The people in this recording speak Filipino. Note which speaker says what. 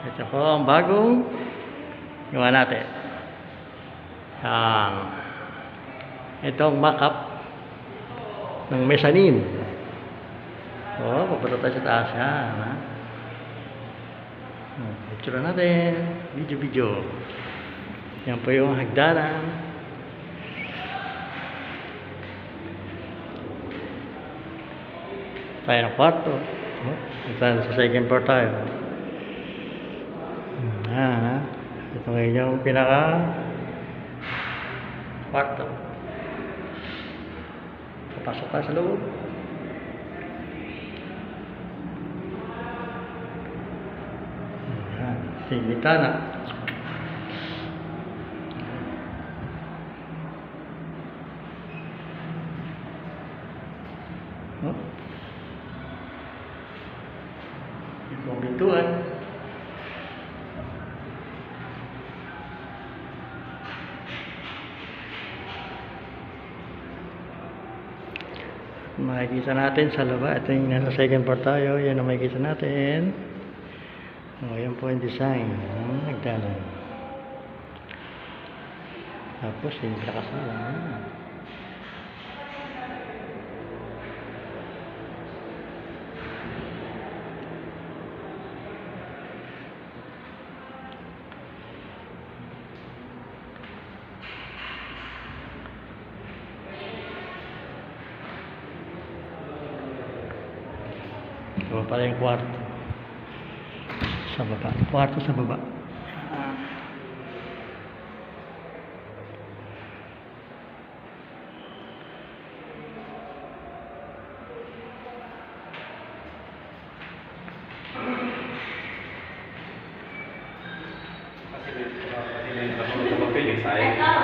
Speaker 1: Ito po ang bagong gawa natin. Itong mock-up ng mezzanine. Papunta tayo sa taas yan. Picture natin. Video. Yan po yung hagdanan. Tayo ng kwarto. Sa second floor tayo. Ito ngayon yung pinaka kwarto. Papasok tayo sa loob. Bintana. Yung pintuan. Makikita natin sa laba. Ito yung nasa second floor tayo. Yan ang makikita natin. Yan po yung design. Nagdanan. Tapos yung pinakasala. Ito pala yung kwarto. Sa baba. Kwarto sa baba.
Speaker 2: Kasi may sa papel, sayang.